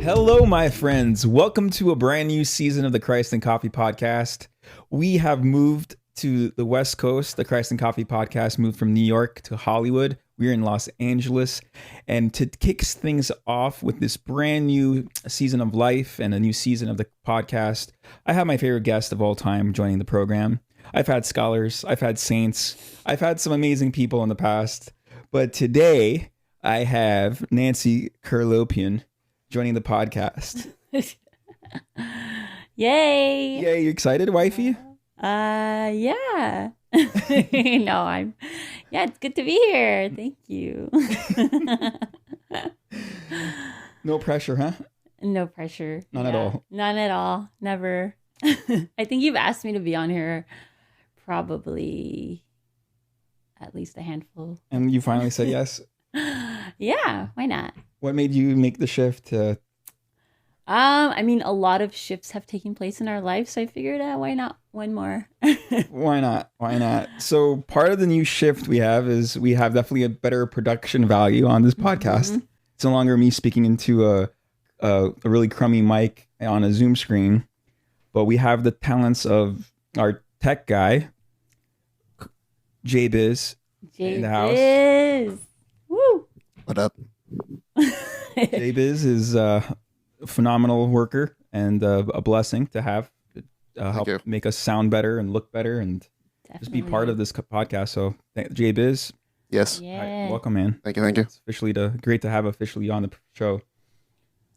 Hello, my friends. Welcome to a brand new season of the Christ and Coffee Podcast. We have moved to the West Coast. The Christ and Coffee Podcast moved from New York to Hollywood. We're in Los Angeles. And to kick things off with this brand new season of life and a new season of the podcast, I have my favorite guest of all time joining the program. I've had scholars, I've had saints, I've had some amazing people in the past. But today, I have Haig Kherlopian joining the podcast. Yay! Yay, you excited, wifey? Yeah. Yeah, it's good to be here. Thank you. No pressure, huh? No pressure. None at all. None at all. Never. I think you've asked me to be on here probably at least a handful. And you finally said yes? Yeah, why not? What made you make the shift to... I mean, a lot of shifts have taken place in our life, so I figured, why not one more? Why not? Why not? So part of the new shift we have is we have definitely a better production value on this podcast. Mm-hmm. It's no longer me speaking into a really crummy mic on a Zoom screen, but we have the talents of our tech guy, J-Biz, in the house. Woo! What up? J-Biz is a phenomenal worker and a blessing to have help make us sound better and look better and just be part of this podcast. So J-Biz. Yes. Yeah. Right, welcome, man. Thank you. It's great to have officially on the show.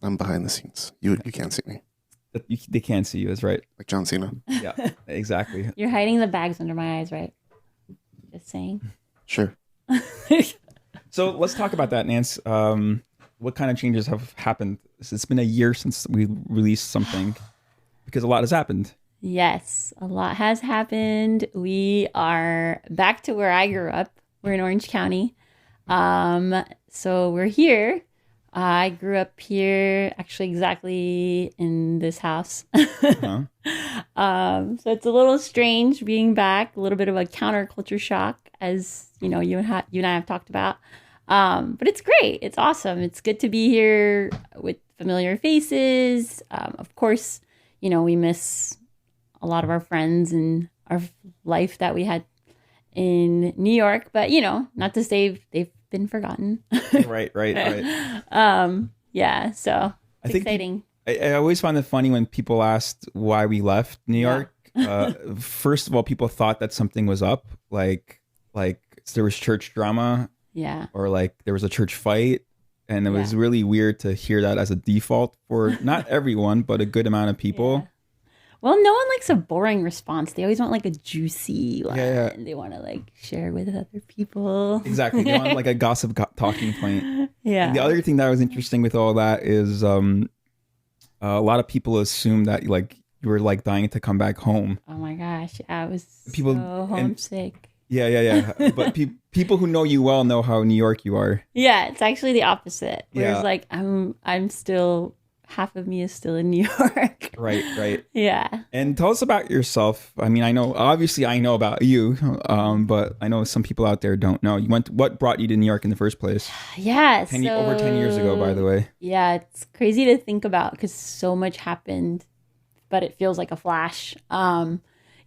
I'm behind the scenes. You can't see me. They can't see you, that's right. Like John Cena. Yeah, exactly. You're hiding the bags under my eyes, right? Just saying. Sure. So let's talk about that, Nance. What kind of changes have happened? It's been a year since we released something because a lot has happened. Yes, a lot has happened. We are back to where I grew up. We're in Orange County. So we're here. I grew up here actually exactly in this house. Uh-huh. So it's a little strange being back, a little bit of a counterculture shock, as you know, you and I have talked about. But it's great. It's awesome. It's good to be here with familiar faces. Of course, you know, we miss a lot of our friends and our life that we had in New York, but you know, not to say they've been forgotten. Right. Yeah, so it's exciting. I always find it funny when people asked why we left New York. First of all, people thought that something was up, like there was church drama. Yeah. Or like there was a church fight. And it was really weird to hear that as a default for not everyone, but a good amount of people. Yeah. Well, no one likes a boring response. They always want like a juicy one. Yeah. They want to like share with other people. Exactly. They want like a gossip talking point. Yeah. And the other thing that was interesting with all that is a lot of people assume that like you were like dying to come back home. Oh my gosh. I was so homesick. Yeah. But people who know you well know how New York you are. Yeah, it's actually the opposite. Whereas, Yeah. like, I'm still, half of me is still in New York. Right. Yeah. And tell us about yourself. I mean, I know about you, but I know some people out there don't know. What brought you to New York in the first place? Yeah. Over 10 years ago, by the way. Yeah, it's crazy to think about because so much happened, but it feels like a flash.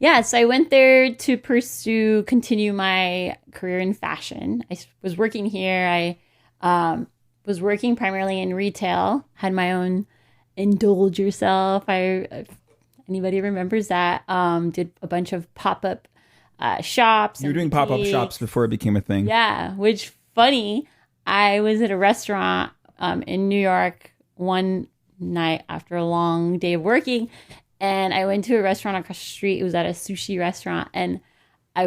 Yeah, so I went there to continue my career in fashion. I was working here. I was working primarily in retail, had my own Indulge Yourself. If anybody remembers that, did a bunch of pop-up shops. You were doing pop-up shops before it became a thing. Yeah, which funny, I was at a restaurant in New York one night after a long day of working. And I went to a restaurant across the street. It was at a sushi restaurant. And it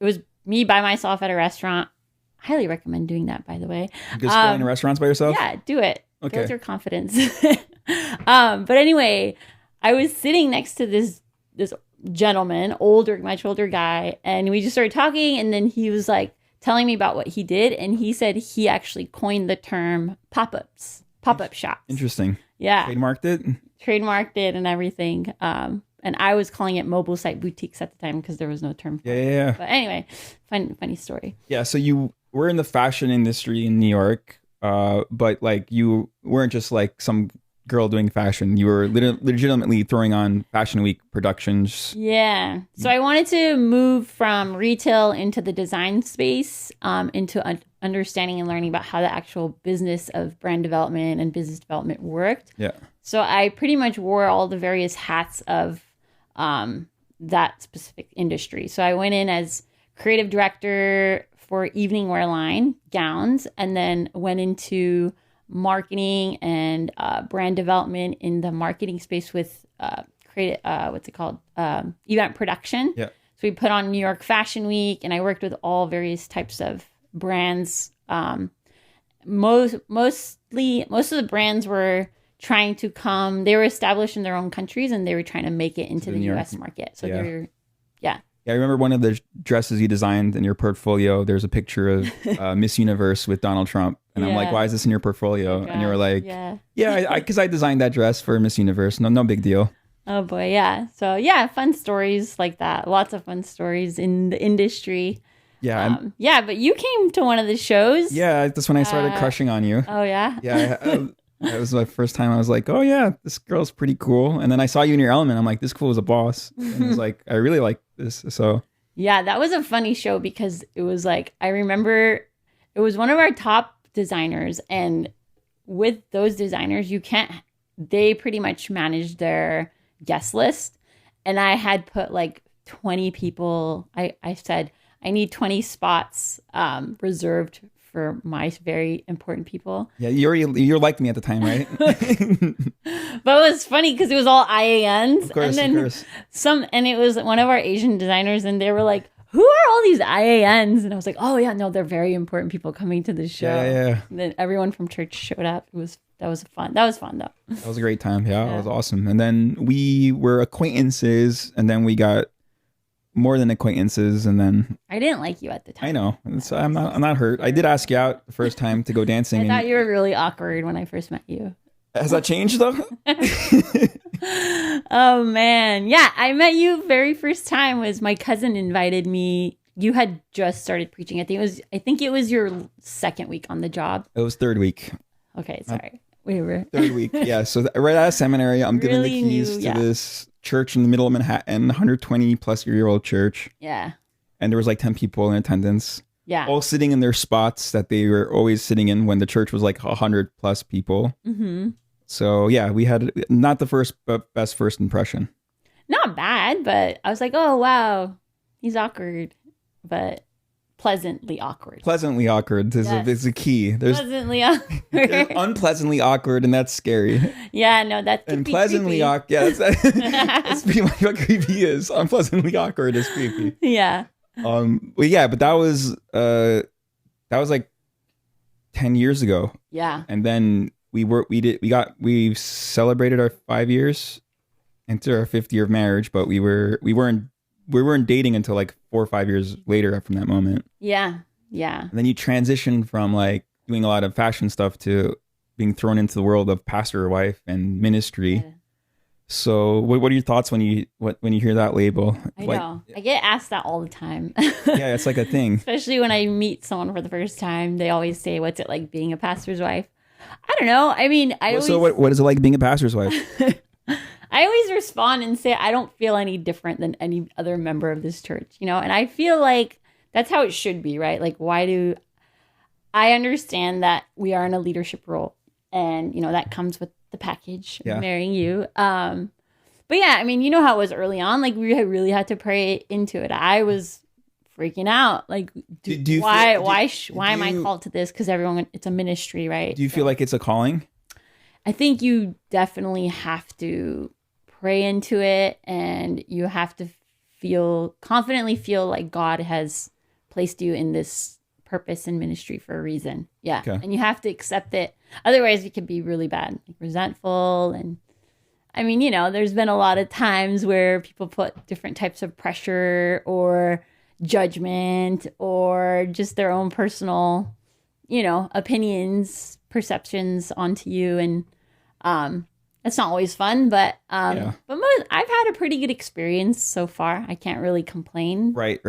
was me by myself at a restaurant. Highly recommend doing that, by the way. Just going to restaurants by yourself? Yeah, do it. Okay. Build your confidence. But anyway, I was sitting next to this gentleman, much older guy. And we just started talking. And then he was like telling me about what he did. And he said he actually coined the term pop-up shops. Interesting. Yeah. Trademarked it and everything. But and I was calling it mobile site boutiques at the time because there was no term for it. Yeah. But anyway, funny story. Yeah. So you were in the fashion industry in New York, but like you weren't just like some girl doing fashion. You were legitimately throwing on Fashion Week productions. Yeah. So I wanted to move from retail into the design space, into understanding and learning about how the actual business of brand development and business development worked. Yeah. So I pretty much wore all the various hats of that specific industry. So I went in as creative director for evening wear line gowns, and then went into marketing and brand development in the marketing space with event production. Yeah. So we put on New York Fashion Week, and I worked with all various types of brands. Most of the brands were trying to come. They were established in their own countries, and they were trying to make it into the US market. So Yeah, I remember one of the dresses you designed in your portfolio. There's a picture of Miss Universe with Donald Trump. And I'm like, why is this in your portfolio? And you were like, because I designed that dress for Miss Universe. No big deal. Oh boy, yeah. So yeah, fun stories like that. Lots of fun stories in the industry. Yeah. But you came to one of the shows. Yeah, that's when I started crushing on you. Oh yeah? Yeah. That was my first time. I was like, oh yeah, this girl's pretty cool. And then I saw you in your element. I'm like, this fool is a boss. And I was like, I really like this. So yeah, that was a funny show because it was like, I remember it was one of our top designers, and with those designers they pretty much managed their guest list, and I had put like 20 people. I said I need 20 spots reserved for my very important people. Yeah, you liked me at the time, right? But it was funny because it was all IANs, of course, and then and it was one of our Asian designers, and they were like, who are all these IANs? And I was like, oh yeah, no, they're very important people coming to the show. Yeah. And then everyone from church showed up. That was fun though. That was a great time. Yeah, it was awesome. And then we were acquaintances, and then we got more than acquaintances, and then I didn't like you at the time. I know. I'm not hurt. I did ask you out the first time to go dancing. I thought you were really awkward when I first met you. Has that changed though? Oh man. Yeah, I met you very first time was my cousin invited me. You had just started preaching. I think it was your second week on the job. It was third week. Okay, sorry. We were third week. Yeah. So right out of seminary, I'm given the keys to this church in the middle of Manhattan, 120 plus year old church. Yeah. And there was like 10 people in attendance. Yeah. All sitting in their spots that they were always sitting in when the church was like 100 plus people. Mm-hmm. So yeah, we had not the first, but best first impression. Not bad, but I was like, oh wow, he's awkward, but pleasantly awkward. Pleasantly awkward is a key. There's pleasantly awkward. There's unpleasantly awkward, and that's scary. Yeah, no, that's and pleasantly awkward. Yeah, that's pretty much what creepy is. Unpleasantly awkward is creepy. Yeah. But that was like 10 years ago. Yeah. And then we celebrated our 5 years into our 5th year of marriage, but we weren't dating until like 4 or 5 years later from that moment. Yeah. And then you transition from like doing a lot of fashion stuff to being thrown into the world of pastor wife and ministry. Yeah. So what are your thoughts when you hear that label? I know. I get asked that all the time. Yeah, it's like a thing. Especially when I meet someone for the first time, they always say, what's it like being a pastor's wife? I don't know. I mean, what is it like being a pastor's wife? I always respond and say, I don't feel any different than any other member of this church, and I feel like that's how it should be, right? Like, I understand that we are in a leadership role, and, that comes with the package, marrying you. But yeah, I mean, you know how it was early on, like we really had to pray into it. I was freaking out. Like, why am I called to this? Because it's a ministry, right? Do you feel like it's a calling? I think you definitely have to pray into it, and you have to confidently feel like God has placed you in this purpose and ministry for a reason. Yeah. Okay. And you have to accept it. Otherwise it could be really bad, like resentful. And I mean, there's been a lot of times where people put different types of pressure or judgment or just their own personal, opinions, perceptions onto you. And that's not always fun, but I've had a pretty good experience so far. I can't really complain. Right.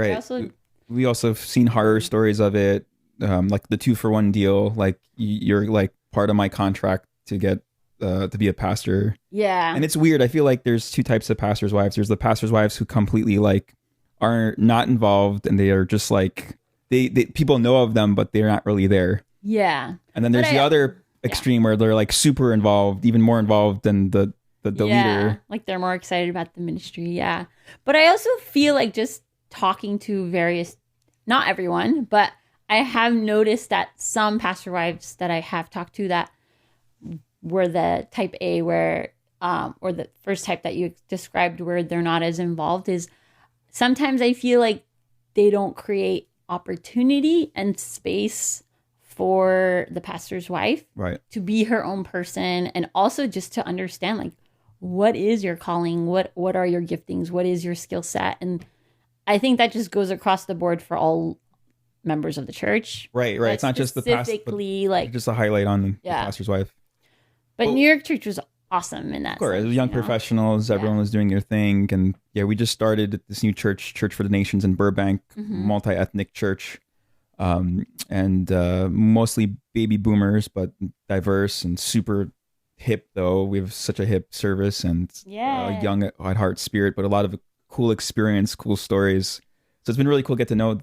We also have seen horror stories of it, like the 2-for-1 deal. Like you're like part of my contract to get to be a pastor. Yeah. And it's weird. I feel like there's 2 types of pastors' wives. There's the pastors' wives who completely like are not involved, and they are just like they people know of them, but they're not really there. Yeah. And then there's the other extreme where they're like super involved, even more involved than the leader. Like they're more excited about the ministry. Yeah. But I also feel like just talking to various, not everyone, but I have noticed that some pastor wives that I have talked to that were the type A where, or the first type that you described where they're not as involved, is sometimes I feel like they don't create opportunity and space for the pastor's wife to be her own person, and also just to understand like what is your calling, what are your giftings, what is your skill set. And I think that just goes across the board for all members of the church. Right. It's not just the pastor, like just a highlight on the pastor's wife. But New York Church was awesome in that. Of course, sense, young professionals, everyone was doing their thing, and we just started this new church for the Nations in Burbank, multi-ethnic church. And mostly baby boomers, but diverse and super hip, though. We have such a hip service and young at heart spirit, but a lot of cool experience, cool stories. So it's been really cool to get to know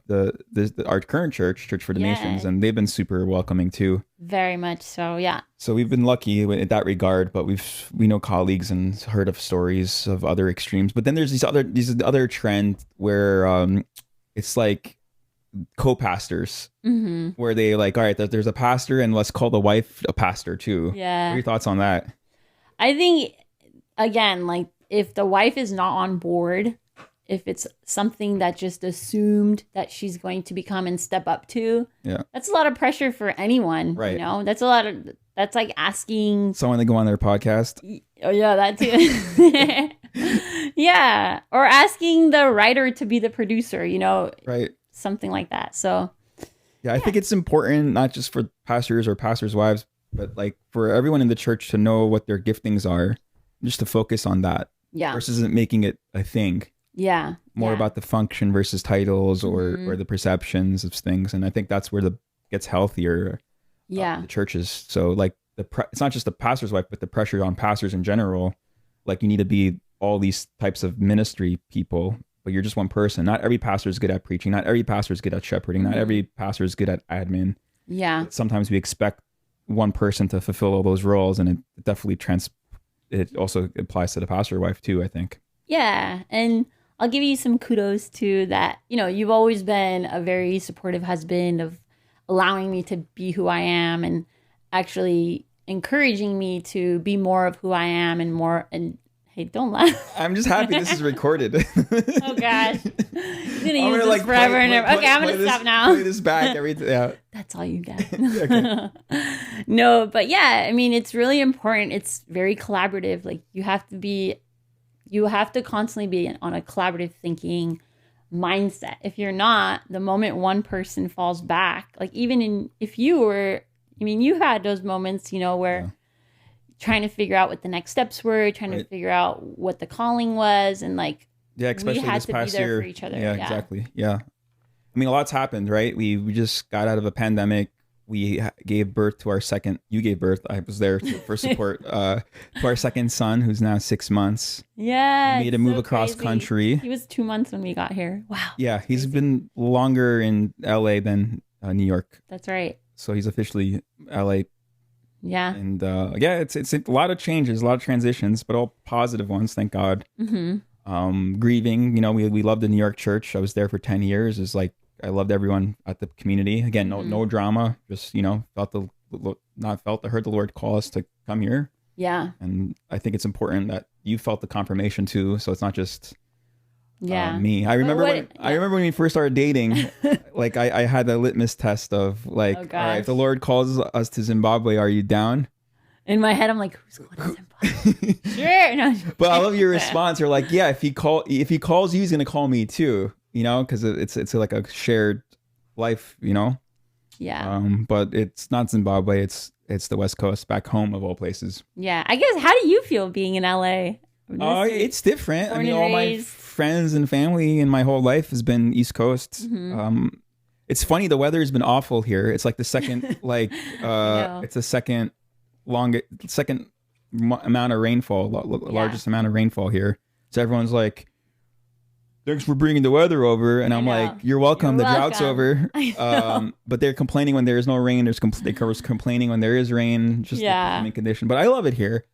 our current church for the Nations, and they've been super welcoming too. Very much so, yeah. So we've been lucky in that regard, but we know colleagues and heard of stories of other extremes. But then there's these other trend where it's like co-pastors, where they like, all right, there's a pastor and let's call the wife a pastor too. Yeah. What are your thoughts on that? I think, again, like if the wife is not on board, if it's something that just assumed that she's going to become and step up to, that's a lot of pressure for anyone. Right. You know, that's like asking someone to go on their podcast. Oh yeah, that too. Yeah. Or asking the writer to be the producer, you know. Right. Something like that. So I think it's important not just for pastors or pastors' wives, but like for everyone in the church to know what their giftings are, just to focus on that. Yeah. Versus making it a thing. Yeah. More about the function versus titles or the perceptions of things. And I think that's where gets healthier. The churches. So like it's not just the pastor's wife, but the pressure on pastors in general. Like you need to be all these types of ministry people, but you're just one person. Not every pastor is good at preaching. Not every pastor is good at shepherding. Not every pastor is good at admin. Yeah. But sometimes we expect one person to fulfill all those roles, and it definitely it also applies to the pastor wife too, I think. Yeah. And I'll give you some kudos to that. You know, you've always been a very supportive husband of allowing me to be who I am and actually encouraging me to be more of who I am and more. And hey, don't laugh. I'm just happy this is recorded. Oh gosh, I'm gonna use this forever and ever. Okay, I'm gonna stop now. Play this back every That's all you get. No, but yeah, I mean, it's really important. It's very collaborative. Like you have to constantly be on a collaborative thinking mindset. If you're not, the moment one person falls back, like if you were, I mean, you had those moments, you know, where trying to figure out what the next steps were, trying to figure out what the calling was, and like especially we had this to past be there year for each other. Yeah, exactly. Yeah, I mean, a lot's happened, right? We just got out of a pandemic. We gave birth to our second. You gave birth. I was there for support to our second son, who's now 6 months. Yeah, we made a move across country. He was 2 months when we got here. Wow. Yeah, he's been longer in LA than New York. That's right. So he's officially LA. Yeah. And it's a lot of changes, a lot of transitions, but all positive ones, thank God. Grieving, you know, we loved the New York church. I was there for 10 years. It's like I loved everyone at the community. Again, no drama. Just, you know, heard the Lord call us to come here. Yeah. And I think it's important that you felt the confirmation too. So it's not just me. I remember when we first started dating, like I had the litmus test of like, all right, if the Lord calls us to Zimbabwe, are you down? In my head, I'm like, who's going to Zimbabwe? Sure. No. But I love your response. You're like, yeah, if he calls you, he's going to call me too. You know, because it's like a shared life, you know? Yeah. But it's not Zimbabwe. It's the West Coast, back home of all places. Yeah. I guess, how do you feel being in LA? It's different. I born mean, and all my raised. friends and family and my whole life has been East Coast. Mhm. It's funny. The weather has been awful here. It's like the second, know. it's the second amount of rainfall, largest amount of rainfall here. So everyone's like, thanks for bringing the weather over. And I'm know. like, you're welcome. You're The drought's welcome. over. I know. But they're complaining when there is no rain. They're complaining when there is rain. Just Yeah. the human condition. But I love it here.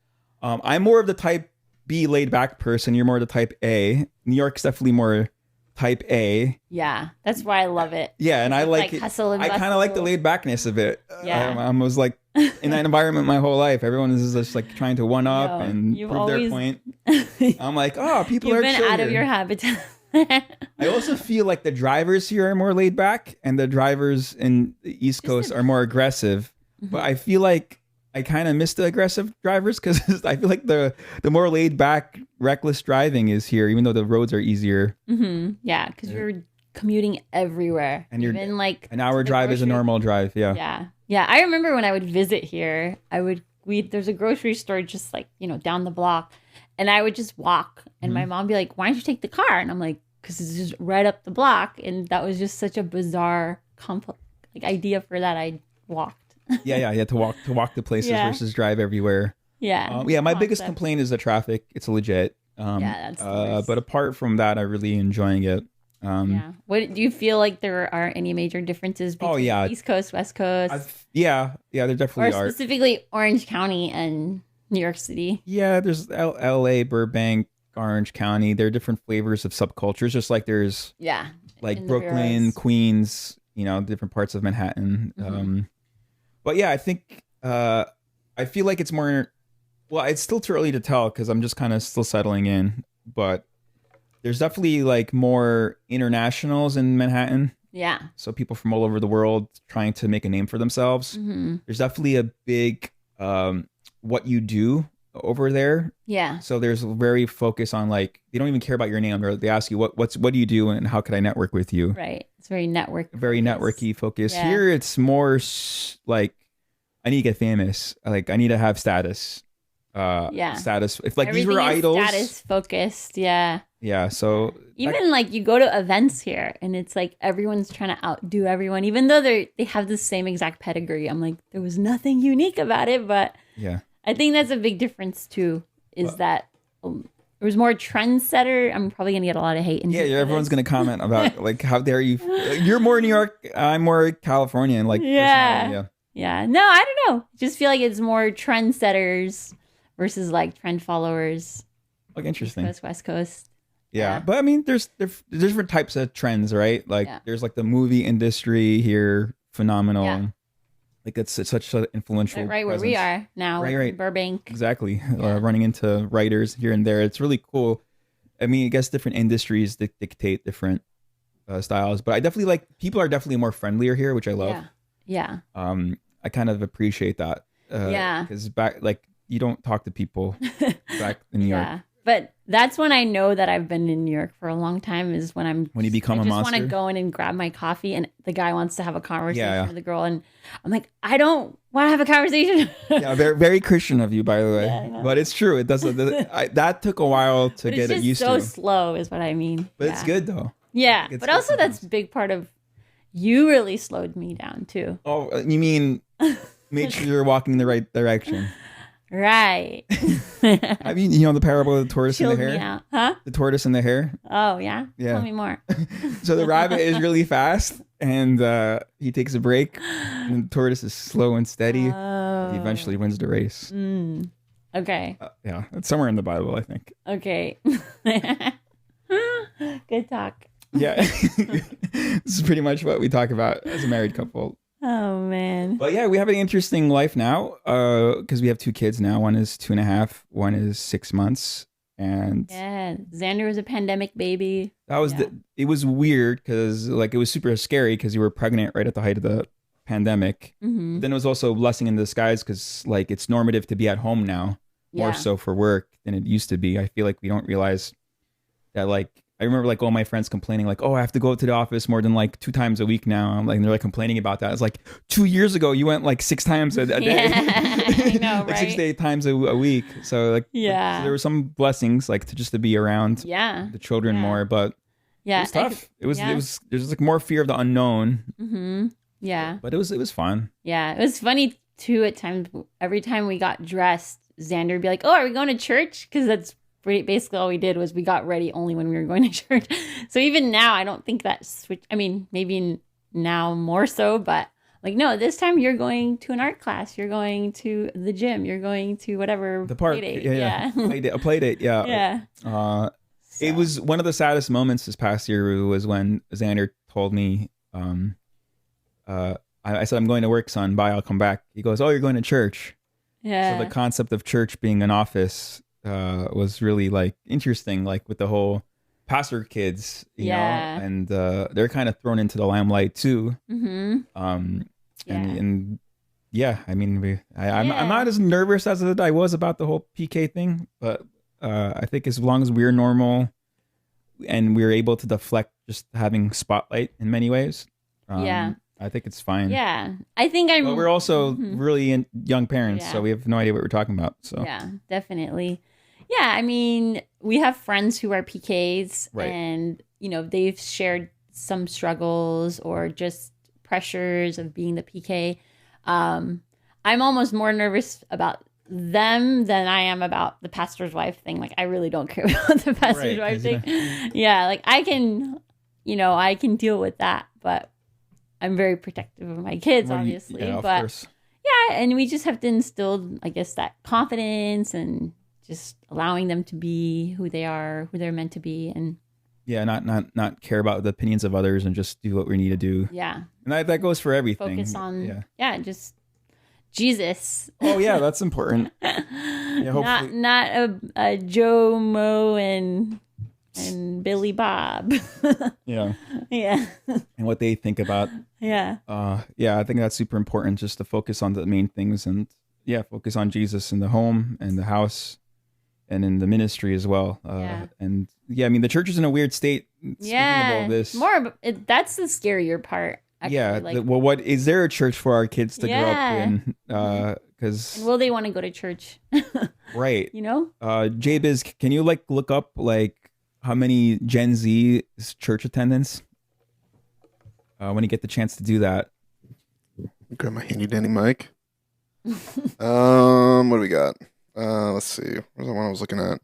I'm more of the type B laid back person. You're more the type A. New York's definitely more type A. Yeah. That's why I love it. Yeah, and I It's like it. hustle and I kind of like the bustle. laid backness of it. Yeah. I was like in that environment my whole life. Everyone is just like trying to one up No, and you've prove their always- point. I'm like, oh, people You've are been chill out of here. your habitat. I also feel like the drivers here are more laid back, and the drivers in the East Coast are more aggressive. But I feel like I kind of miss the aggressive drivers because I feel like the more laid back, reckless driving is here, even though the roads are easier. Yeah, because you're commuting everywhere. And you're- even like An hour to the drive is a grocery- normal drive. Yeah. Yeah. Yeah. I remember when I would visit here, there's a grocery store just like, down the block. And I would just walk. And Mm-hmm. my mom would be like, why don't you take the car? And I'm like, because it's just right up the block. And that was just such a bizarre idea for that. I walked. Yeah. You have to walk to places Yeah. versus drive everywhere. Yeah. My biggest Concept. complaint is the traffic. It's legit. Yeah, that's the worst. But apart from that, I'm really enjoying it. Yeah. What do you feel like there are any major differences between yeah. East Coast, West Coast, There or definitely are. specifically Orange County and New York City? Yeah, there's L.A., Burbank, Orange County. There are different flavors of subcultures, just like there's Yeah. like in the Brooklyn, boroughs. Queens, different parts of Manhattan. Mhm. But yeah, I think I feel like it's more. Well, it's still too early to tell because I'm just kind of still settling in. But there's definitely like more internationals in Manhattan. Yeah. So people from all over the world trying to make a name for themselves. Hmm. There's definitely a big what you do over there. Yeah. So there's very focus on like they don't even care about your name. They ask you what do you do and how could I network with you? Right. It's very Very focused. networky focus. Yeah. Here it's more like I need to get famous. Like I need to have status. Yeah. Status. If like Everything these were is idols. status focused. Yeah. Yeah. So Even like you go to events here and it's like everyone's trying to outdo everyone, even though they have the same exact pedigree. I'm like, there was nothing unique about it, but yeah. I think that's a big difference too. Is that there was more trendsetter. I'm probably gonna get a lot of hate. In Yeah, here for everyone's this. gonna comment about like how dare you? You're more New York. I'm more Californian. Like Yeah. personality, Yeah. No, I don't know. Just feel like it's more trendsetters versus like trend followers. Like East interesting. Coast, West Coast. Yeah, Yeah. but I mean, there's different types of trends, right? Like Yeah. there's like the movie industry here, phenomenal. Yeah. Like it's such an influential. Right where we presence. are now, Right. Burbank. Exactly. Yeah. Running into writers here and there. It's really cool. I mean, I guess different industries dictate different styles, but I definitely like people are definitely more friendlier here, which I love. Yeah. Yeah. I kind of appreciate that. Yeah. Because back like you don't talk to people back in New York. Yeah. But that's when I know that I've been in New York for a long time is when When you become I a just want monster? to go in and grab my coffee and the guy wants to have a conversation Yeah. with the girl and I'm like, I don't want to have a conversation. Yeah, very very Christian of you, by the way. Yeah, I know. But it's true. It does. That took a while to But get it's it just used so to. slow is what I mean. But it's good though. Yeah. It's But good also that's sometimes. a big part of you really slowed me down too. Oh, you mean make sure you're walking in the right direction? Right. I mean, the parable of the tortoise and Chilled the me hare. out. Huh? The tortoise and the hare. Oh yeah? Yeah. Tell me more. So the rabbit is really fast, and he takes a break, and the tortoise is slow and steady. Oh. He eventually wins the race. Mm. Okay. Yeah, it's somewhere in the Bible, I think. Okay. Good talk. Yeah, this is pretty much what we talk about as a married couple. Oh man. But yeah, we have an interesting life now because we have 2 kids now. One is 2.5, one is 6 months, and Yeah. Xander was a pandemic baby. that was Yeah. it was weird because like it was super scary because you were pregnant right at the height of the pandemic. Mm-hmm. Then it was also a blessing in disguise because like it's normative to be at home now, more Yeah. so for work than it used to be. I feel like we don't realize that like I remember like all my friends complaining like, oh, I have to go to the office more than like 2 times a week now. I'm like, and they're like complaining about that. It's like 2 years ago you went like 6 times a day, I know, like 6 right? to 8 times a week. So like, Yeah. so there were some blessings like to be around the children more, but it was tough. It was there's like more fear of the unknown. Mm-hmm. Yeah. But it was fun. Yeah. It was funny too at times. Every time we got dressed, Xander would be like, oh, are we going to church? Because that's basically all we did was we got ready only when we were going to church. So even now, I don't think that switch. I mean, maybe now more so, but like, no, this time you're going to an art class. You're going to the gym. You're going to whatever. The park. Play date. Yeah. A play date. Yeah. Yeah. It was one of the saddest moments this past year was when Xander told me, I said, I'm going to work, son. Bye. I'll come back. He goes, oh, you're going to church. Yeah. So the concept of church being an office was really like interesting, like with the whole pastor kids, you know, and they're kind of thrown into the limelight too. Mm-hmm. And yeah, I mean, I'm not as nervous as I was about the whole PK thing, but I think as long as we're normal and we're able to deflect just having spotlight in many ways, I think it's fine. Yeah, I think but we're also really young parents, so we have no idea what we're talking about. So yeah, definitely. Yeah, I mean, we have friends who are PKs, right. and you know they've shared some struggles or just pressures of being the PK. I'm almost more nervous about them than I am about the pastor's wife thing. Like, I really don't care about the pastor's wife thing. Yeah, like I can deal with that, but I'm very protective of my kids, obviously. Of but course. yeah, and we just have to instill, I guess, that confidence and just allowing them to be who they are, who they're meant to be, and not care about the opinions of others and just do what we need to do. Yeah, and that goes for everything. Focus on just Jesus. Oh yeah, that's important. Yeah, hopefully. not a Joe, Mo, and Billy Bob. Yeah. Yeah. And what they think about. Yeah. I think that's super important, just to focus on the main things and focus on Jesus in the home and the house and in the ministry as well. And I mean, the church is in a weird state. Speaking of all this. That's the scarier part. Actually. What is there a church for our kids to grow up in? Because will they want to go to church? Right. You know? JBiz, can you look up how many Gen Z is church attendance? When you get the chance to do that. Grab my handy dandy mic. What do we got? Let's see. Where's the one I was looking at?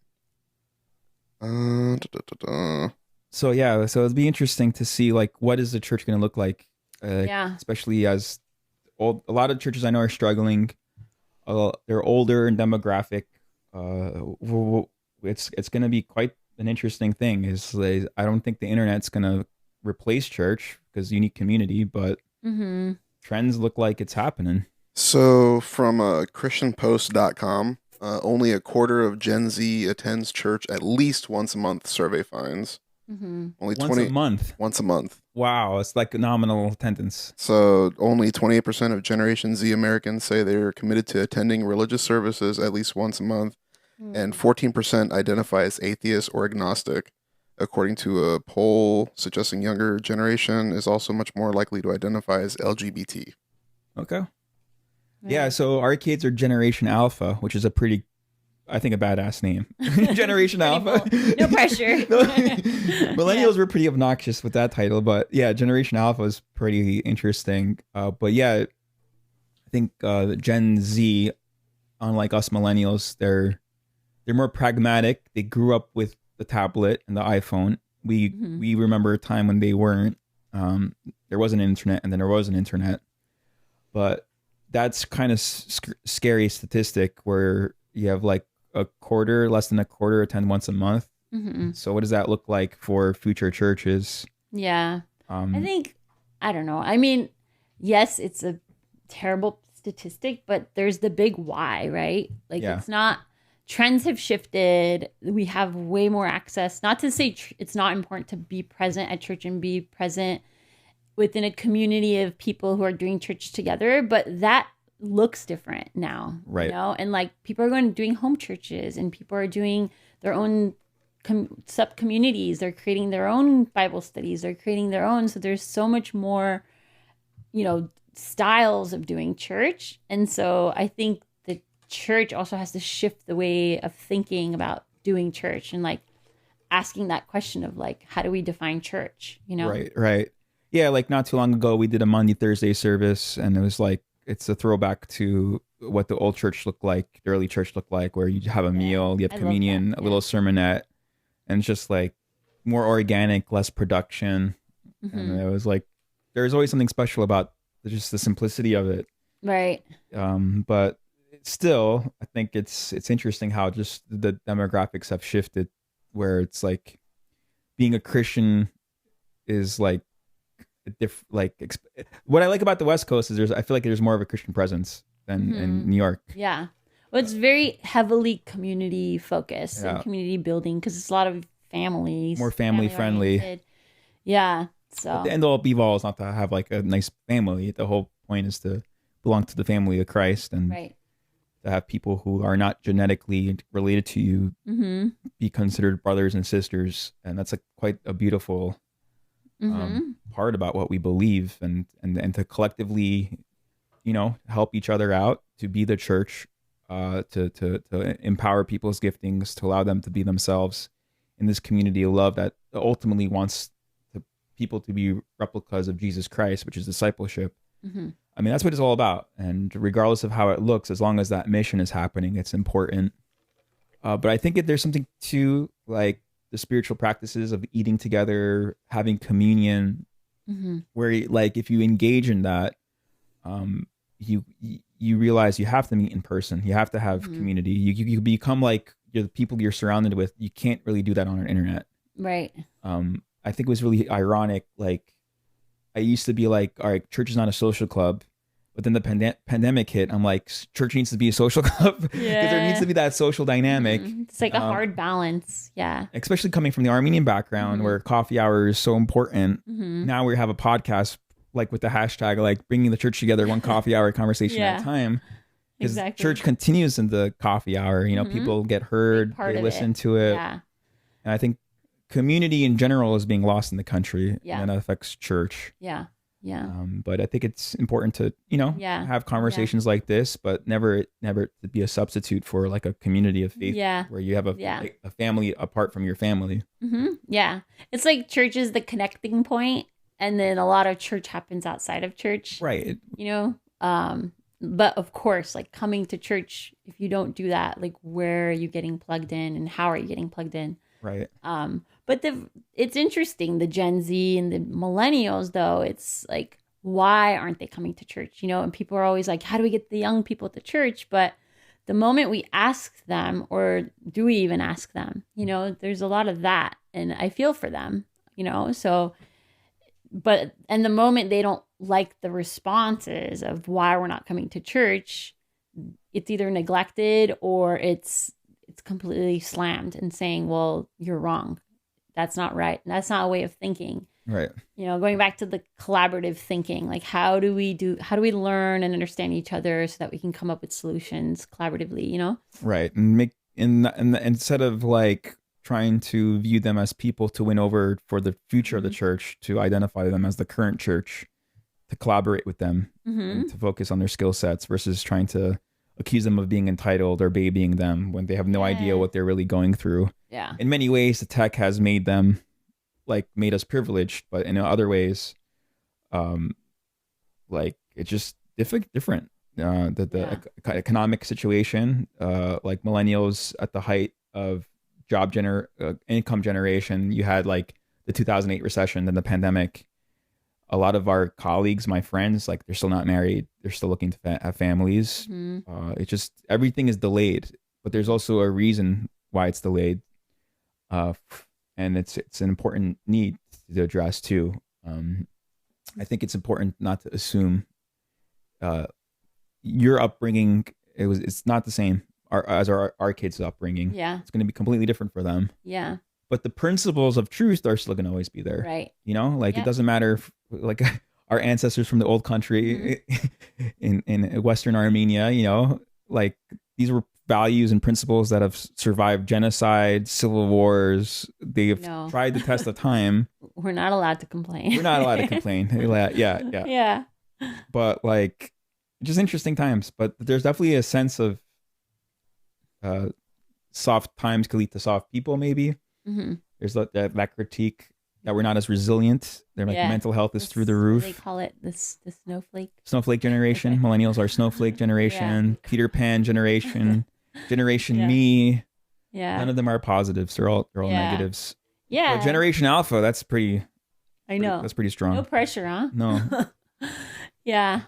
So it'd be interesting to see what is the church going to look like. Especially as a lot of churches I know are struggling. They're older in demographic. It's going to be quite an interesting thing. I don't think the internet's going to replace church because you need community, but trends look like it's happening. So from christianpost.com, only a quarter of Gen Z attends church at least once a month, survey finds. Only once a month. Wow, it's like nominal attendance. So only 28% of Generation Z Americans say they're committed to attending religious services at least once a month, and 14% identify as atheist or agnostic, according to a poll suggesting younger generation is also much more likely to identify as LGBT. Okay. Yeah, so our kids are Generation Alpha, which is a badass name. Generation Alpha. No pressure. Millennials were pretty obnoxious with that title, but yeah, Generation Alpha is pretty interesting. But yeah, I think Gen Z, unlike us millennials, they're more pragmatic. They grew up with the tablet and the iPhone. We remember a time when they weren't. There wasn't an internet, and then there was an internet. But that's kind of scary statistic where you have less than a quarter attend once a month. So what does that look like for future churches? Yeah. I don't know. I mean, yes, it's a terrible statistic, but there's the big why, right? It's not, trends have shifted. We have way more access. Not to say it's not important to be present at church and be present within a community of people who are doing church together, but that looks different now, right? You know, and people are doing home churches, and people are doing their own sub communities. They're creating their own Bible studies. They're creating their own. So there's so much more, styles of doing church. And so I think the church also has to shift the way of thinking about doing church and like asking that question of like, how do we define church? Right. Yeah, like not too long ago, we did a Monday, Thursday service, and it was like, it's a throwback to what the old church looked like, the early church looked like, where you have a meal, you have communion, a little sermonette, and it's just like more organic, less production. And it was like, there's always something special about just the simplicity of it. Right. But still, I think it's interesting how just the demographics have shifted, where it's like being a Christian is like what I like about the West Coast is I feel like there's more of a Christian presence than in New York. Yeah. Well, it's very heavily community focused and community building because it's a lot of families. More family friendly. Oriented. Yeah. So but the end all be all is not to have like a nice family. The whole point is to belong to the family of Christ and to have people who are not genetically related to you be considered brothers and sisters. And that's quite a beautiful part about what we believe and to collectively, help each other out, to be the church, to empower people's giftings, to allow them to be themselves in this community of love that ultimately wants people to be replicas of Jesus Christ, which is discipleship. I mean, that's what it's all about. And regardless of how it looks, as long as that mission is happening, it's important. But I think there's something to like the spiritual practices of eating together, having communion, where like if you engage in that, you realize you have to meet in person. You have to have community. You become like the people you're surrounded with. You can't really do that on the internet. Right. I think it was really ironic. Like I used to be like, all right, church is not a social club. But then the pandemic hit. I'm like, church needs to be a social club because there needs to be that social dynamic. It's like a hard balance. Yeah. Especially coming from the Armenian background where coffee hour is so important. Now we have a podcast like with the hashtag, like bringing the church together, one coffee hour conversation at a time. Because church continues in the coffee hour. People get heard, they listen to it. Yeah. And I think community in general is being lost in the country. And that affects church. Yeah. Yeah. But I think it's important to, have conversations like this, but never to be a substitute for like a community of faith where you have a family apart from your family. Yeah. It's like church is the connecting point, and then a lot of church happens outside of church. Right. But of course, like coming to church, if you don't do that, like where are you getting plugged in and how are you getting plugged in? Right. But it's interesting, the Gen Z and the millennials, though, it's like, why aren't they coming to church? And people are always like, how do we get the young people to church? But the moment we ask them, or do we even ask them, there's a lot of that. And I feel for them, so, and the moment they don't like the responses of why we're not coming to church, it's either neglected or it's completely slammed and saying, well, you're wrong. That's not right. That's not a way of thinking. Right. Going back to the collaborative thinking, like how do we learn and understand each other so that we can come up with solutions collaboratively, Right. And instead of like trying to view them as people to win over for the future of the church, to identify them as the current church, to collaborate with them and to focus on their skill sets versus trying to accuse them of being entitled or babying them when they have no idea what they're really going through. Yeah. In many ways, the tech has made us privileged, but in other ways, like it's just different. The economic situation, like millennials at the height of income generation, you had like the 2008 recession, then the pandemic. A lot of our colleagues, my friends, like they're still not married. They're still looking to have families. It's just everything is delayed, but there's also a reason why it's delayed, and it's an important need to address too. I think it's important not to assume your upbringing. It's not the same as our kids' upbringing. Yeah, it's going to be completely different for them. Yeah. But the principles of truth are still going to always be there. Right. It doesn't matter if, like our ancestors from the old country in Western Armenia, like these were values and principles that have survived genocide, civil wars. They've tried the test of time. We're not allowed to complain. We're not allowed to complain. Yeah. Yeah. But like, just interesting times. But there's definitely a sense of soft times could lead to soft people, maybe. Mm-hmm. There's that critique that we're not as resilient. Their mental health is through the roof. They call it the snowflake generation. Okay. Millennials are snowflake generation. Yeah. Peter Pan generation. Generation Me. Yeah. None of them are positives. They're all negatives. Yeah. But Generation Alpha, that's pretty. I know. That's pretty strong. No pressure, huh? No. Yeah.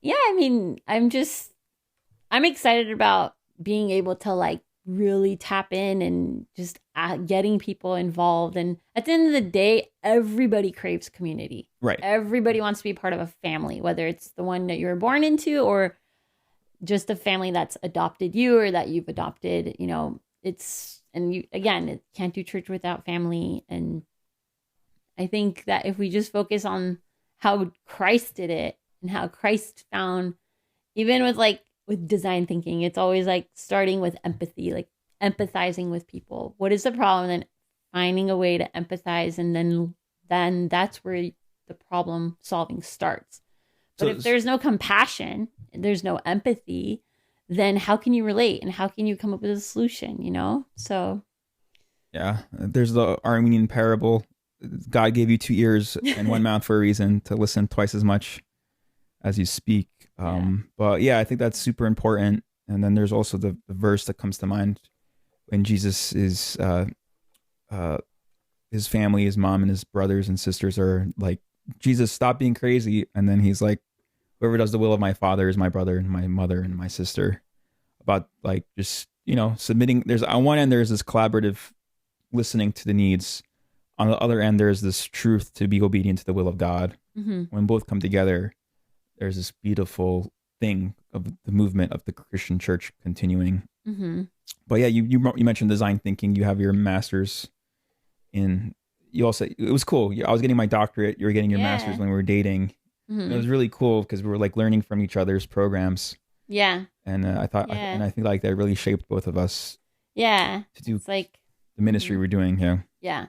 Yeah. I mean, I'm excited about being able to like really tap in and just getting people involved. And at the end of the day, everybody craves community. Right. Everybody wants to be part of a family, whether it's the one that you were born into or just a family that's adopted you or that you've adopted. You know, it can't do church without family. And I think that if we just focus on how Christ did it and how Christ found, even with design thinking, it's always like starting with empathy, like empathizing with people. What is the problem? And then finding a way to empathize. And then that's where the problem solving starts. But if there's no compassion, there's no empathy, then how can you relate and how can you come up with a solution, you know? So. Yeah. There's the Armenian parable. God gave you 2 ears and 1 mouth for a reason, to listen twice as much as you speak. But yeah, I think that's super important. And then there's also the verse that comes to mind when Jesus is, his family, his mom and his brothers and sisters are like, Jesus, stop being crazy. And then he's like, whoever does the will of my Father is my brother and my mother and my sister. About like, just, you know, submitting. There's on one end, there's this collaborative listening to the needs. On the other end, there's this truth to be obedient to the will of God. Mm-hmm. When both come together, there's this beautiful thing of the movement of the Christian church continuing. Mm-hmm. But yeah, you mentioned design thinking. You have your master's in. You also, it was cool. I was getting my doctorate. You were getting your master's when we were dating. Mm-hmm. It was really cool because we were like learning from each other's programs. Yeah. And I thought, I think like that really shaped both of us. Yeah. To do it's like the ministry we're doing here. Yeah.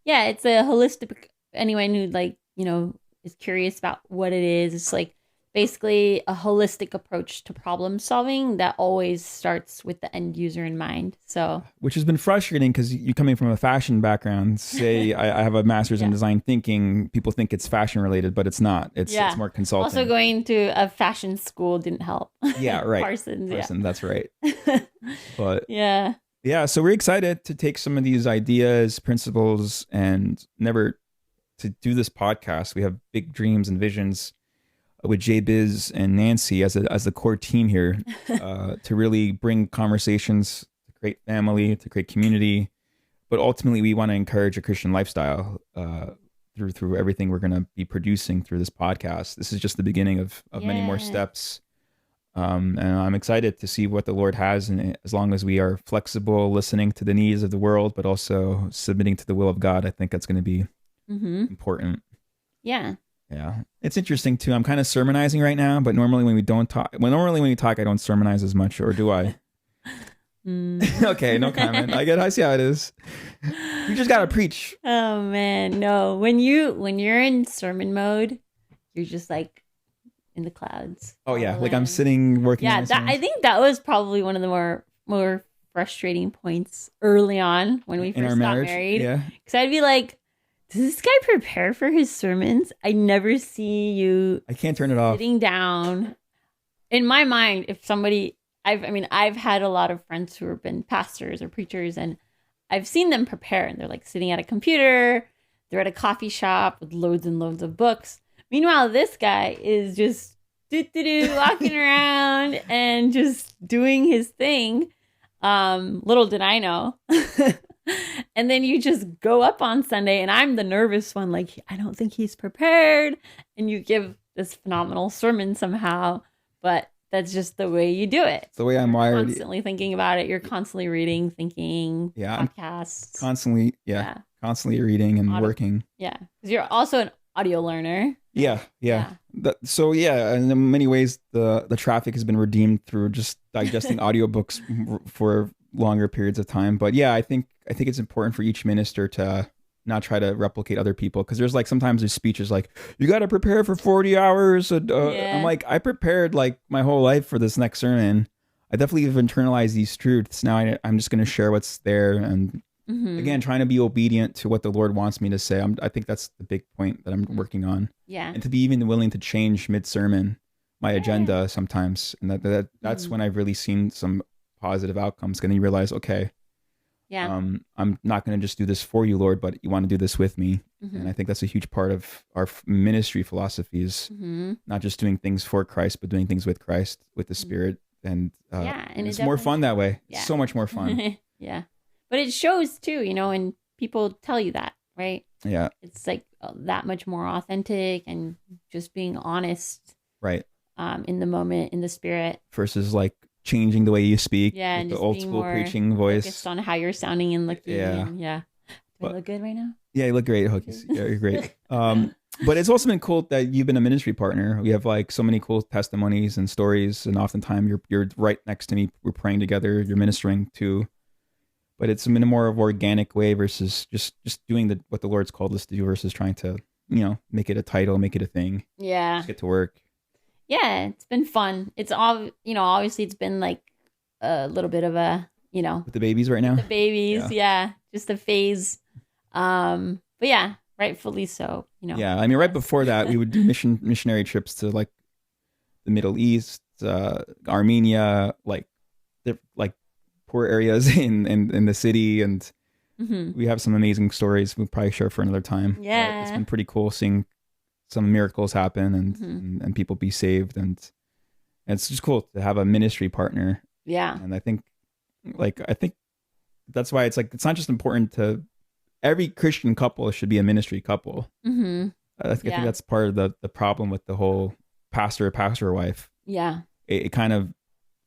Yeah. It's a holistic. Anyone who like, you know, is curious about what it is. It's like basically a holistic approach to problem solving that always starts with the end user in mind. So, which has been frustrating because you coming from a fashion background, say I have a master's in design thinking, people think it's fashion related, but it's not. It's more consulting. Also going to a fashion school didn't help. Yeah, right. Parsons, that's right. But yeah. So we're excited to take some of these ideas, principles, and to do this podcast. We have big dreams and visions with Jay Biz and Nancy as the core team here, to really bring conversations, to create family, to create community. But ultimately, we want to encourage a Christian lifestyle through everything we're going to be producing through this podcast. This is just the beginning of many more steps. And I'm excited to see what the Lord has. And as long as we are flexible, listening to the needs of the world, but also submitting to the will of God, I think that's going to be important. Yeah. Yeah. It's interesting too. I'm kind of sermonizing right now, but normally when we talk, I don't sermonize as much, or do I? Okay, no comment. I see how it is. You just got to preach. Oh man, no. When you're in sermon mode, you're just like in the clouds. Oh yeah, like I'm sitting working. Yeah, I think that was probably one of the more frustrating points early on when we first got married. Yeah, because I'd be like, does this guy prepare for his sermons? I never see you. I can't turn it off. Sitting down. In my mind, if somebody, I've had a lot of friends who have been pastors or preachers, and I've seen them prepare, and they're like sitting at a computer, they're at a coffee shop with loads and loads of books. Meanwhile, this guy is just walking around and just doing his thing. Little did I know. And then you just go up on Sunday, and I'm the nervous one. Like, I don't think he's prepared. And you give this phenomenal sermon somehow, but that's just the way you do it. It's the way I'm wired. Constantly thinking about it. You're constantly reading, thinking, podcasts. Constantly reading and working. Yeah. Because you're also audio learner. Yeah. So yeah, and in many ways, the traffic has been redeemed through just digesting audiobooks for longer periods of time. But yeah, I think it's important for each minister to not try to replicate other people, because there's like sometimes there's speeches like, you got to prepare for 40 hours. I'm like, I prepared like my whole life for this next sermon. I definitely have internalized these truths. Now I'm just going to share what's there, and again, trying to be obedient to what the Lord wants me to say. I think that's the big point that I'm working on. Yeah. And to be even willing to change mid-sermon my agenda sometimes. And that's when I've really seen some positive outcomes. Then you realize, okay, I'm not going to just do this for you, Lord, but you want to do this with me. And I think that's a huge part of our ministry philosophies, not just doing things for Christ, but doing things with Christ, with the Spirit. And, and it's more fun that way. Yeah. So much more fun. Yeah. But it shows too, and people tell you that, right? Yeah. It's like that much more authentic and just being honest. Right. In the moment, in the Spirit. Versus like changing the way you speak. Yeah. And the just old school preaching voice. Focused on how you're sounding and looking. Yeah. Do I look good right now? Yeah, you look great, Hookies. Yeah, you're great. But it's also been cool that you've been a ministry partner. We have like so many cool testimonies and stories, and oftentimes you're right next to me. We're praying together. You're ministering too. But it's in a more of organic way versus just doing what the Lord's called us to do versus trying to, make it a title, make it a thing. Yeah. Just get to work. Yeah, it's been fun. It's all, obviously it's been like a little bit of a, with the babies right now. The babies, yeah, just a phase. But yeah, rightfully so. Yeah, I mean, right before that, we would do missionary trips to like the Middle East, Armenia, like poor areas in the city, and we have some amazing stories we'll probably share for another time. Yeah, it's been pretty cool seeing some miracles happen and people be saved, and it's just cool to have a ministry partner. Yeah, and I think that's why it's like it's not just important to every Christian couple should be a ministry couple. I think that's part of the problem with the whole pastor wife. Yeah, it kind of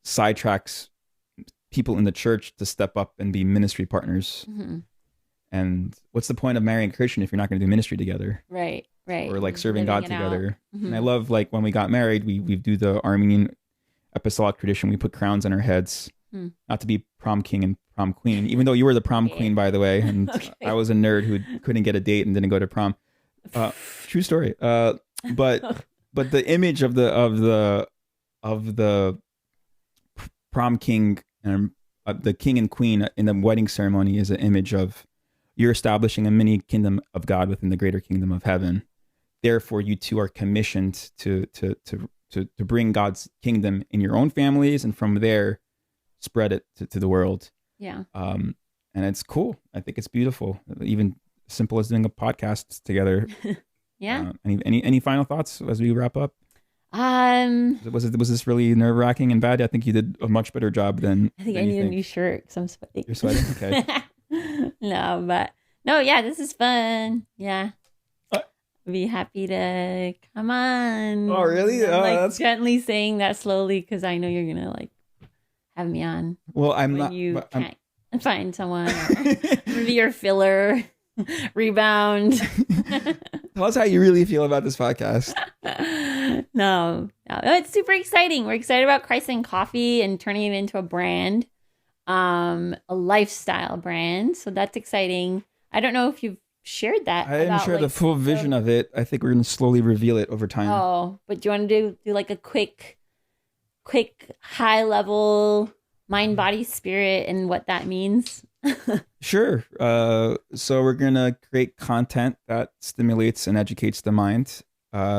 sidetracks people in the church to step up and be ministry partners. And what's the point of marrying a Christian if you're not going to do ministry together? Right. Or like serving God together. And I love like when we got married, we do the Armenian apostolic tradition. We put crowns on our heads, not to be prom king and prom queen, even though you were the prom queen, by the way. And I was a nerd who couldn't get a date and didn't go to prom. True story. But the image of the prom king and the king and queen in the wedding ceremony is an image of you're establishing a mini kingdom of God within the greater kingdom of heaven. Therefore, you two are commissioned to bring God's kingdom in your own families, and from there, spread it to the world. Yeah. And it's cool. I think it's beautiful. Even simple as doing a podcast together. Yeah. Any final thoughts as we wrap up? Was this really nerve-wracking and bad? I think you did a much better job than I think I need a new shirt because I'm sweating. You're sweating? Okay. Yeah, this is fun. Yeah. I'd be happy to come on. Oh, really? I'm that's gently saying that slowly because I know you're going to like have me on. Well, I'm not. You can't find someone. Or maybe your filler. Rebound. Tell us how you really feel about this podcast. No, it's super exciting. We're excited about Christ and Coffee and turning it into a brand, a lifestyle brand. So that's exciting. I don't know if you've shared that. I didn't share the full vision of it. I think we're going to slowly reveal it over time. Oh, but do you want to do like a quick high level mind, body, spirit and what that means? Sure. So we're going to create content that stimulates and educates the mind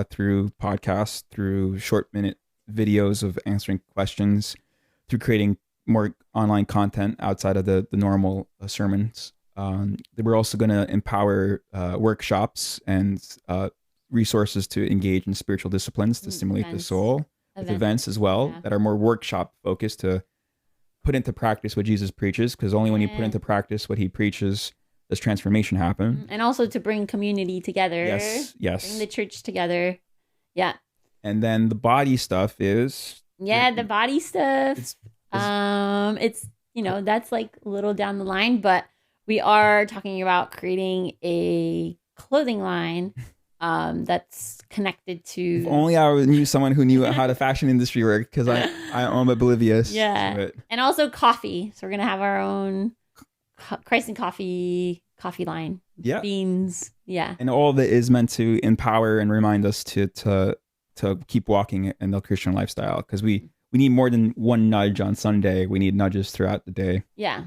through podcasts, through short-minute videos of answering questions, through creating more online content outside of the normal sermons. We're also going to empower workshops and resources to engage in spiritual disciplines to stimulate the soul. With events as well that are more workshop focused to put into practice what Jesus preaches, because only when you put into practice what he preaches does transformation happen. And also to bring community together. Yes. Bring the church together. Yeah. And then the body stuff is... Yeah, the body stuff. It's that's like a little down the line, but we are talking about creating a clothing line that's connected If to. only I knew someone who knew how the fashion industry worked, because I'm oblivious to Yeah. it. And also coffee. So we're going to have our own Christ and Coffee line. Yeah. Beans. Yeah. And all of it is meant to empower and remind us to keep walking in the Christian lifestyle, because we need more than one nudge on Sunday. We need nudges throughout the day. Yeah.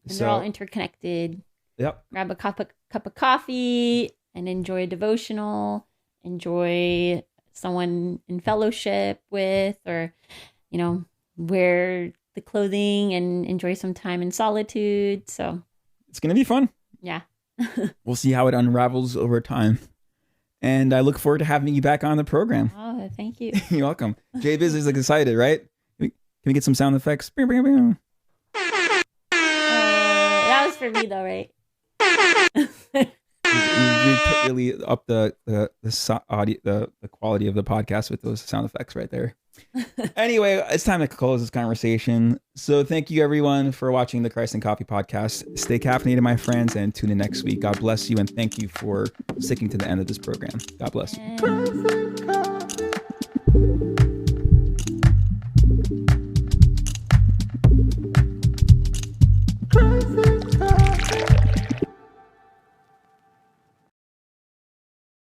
And they're all interconnected. Yep. Grab a cup of coffee and enjoy a devotional, enjoy someone in fellowship with, or, wear the clothing and enjoy some time in solitude. So it's going to be fun. Yeah. We'll see how it unravels over time. And I look forward to having you back on the program. Oh, thank you. You're welcome. Jay Biz is excited, right? Can we get some sound effects? That was for me though, right? You really up the audio, the quality of the podcast with those sound effects right there. Anyway, it's time to close this conversation. So thank you everyone for watching the Christ and Coffee podcast. Stay caffeinated, my friends, and tune in next week. God bless you, and thank you for sticking to the end of this program. God bless you.